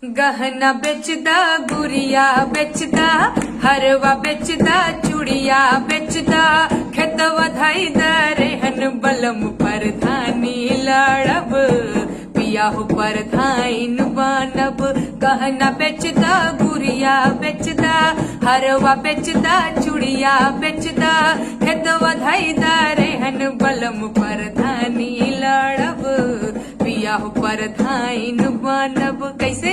गहना बेचदा, गुड़िया बेचदा, हरवा बेचदा, चूड़िया बेचदा, खेत वधाई दरेहन बलम परधानी लड़ब, पिया हो परधाइन बनब। गहना बेचदा, गुड़िया बेचदा, हरवा बेचदा, चूड़िया बेचदा, खेत वधाई दरेहन बलम परधानी लड़ब, पिया हो परधाइन बनब। कैसे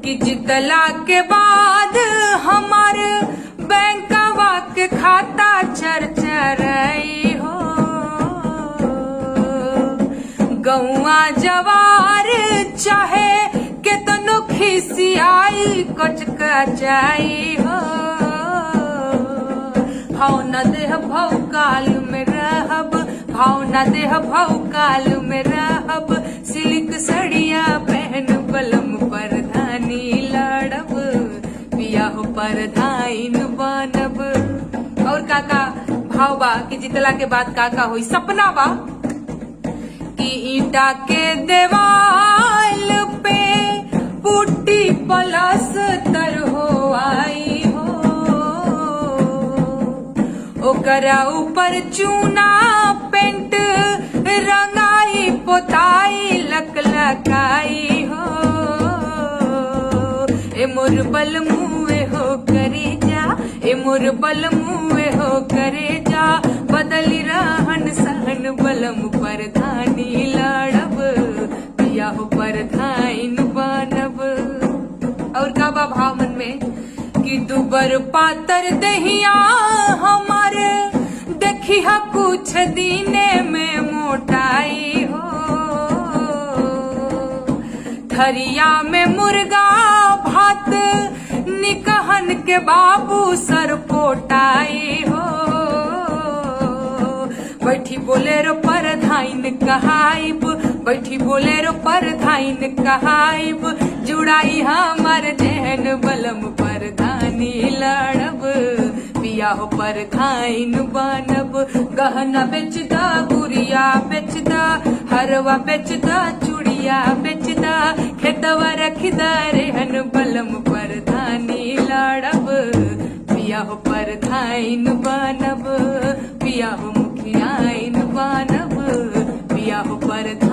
कि जितला के बाद हमार बैंकवा के खाता चरचरई हो, गौआ जवार चाहे केतनो खिसियाई कचकचाई हो। भाव न देह भाव काल में रहब, भाव न देह भाव काल में रहब, सिल्क सड़िया पहन बलम परधानी लड़ब, पिया हो परधाइन बनब। और काका भाव बा कि जितला के बाद काका होई सपना बा कि ईटा के देवाल पे पुट्टी पलस्तर हो आई हो, ओकरा ऊपर चूना पेंट रंगाई पोताई लकलकाई हो। ए मोर बल मुए हो करे जा, ए मोर बल मुए हो करे जा, बदली रहन सहन बलम परधानी लड़ब, पिया हो परधाइन बनब। और का बा भाव मन में कि दुबर पातर दहिया हमार देखी हा कुछ दीने में मोटाई हो, थरिया में मुर्गा भात निकहन के बाबू सर पोटाई हो। बैठी बोलेरो परधाइन कहाइब, बैठी बोलेरो परधाइन कहाइब, जुड़ाई हमार जहन बलम परधानी लड़ब, पिया हो परधाइन बनब। गहना बेचदा, गुड़िया बेचदा, हरवा बेचदा, चूड़िया बेचदा, खेतवा रखदा रेहन बलम परधानी लड़ब, पिया हो परधाइन बनब, पिया हो मुखियाइन बनब, पिया हो परधाइन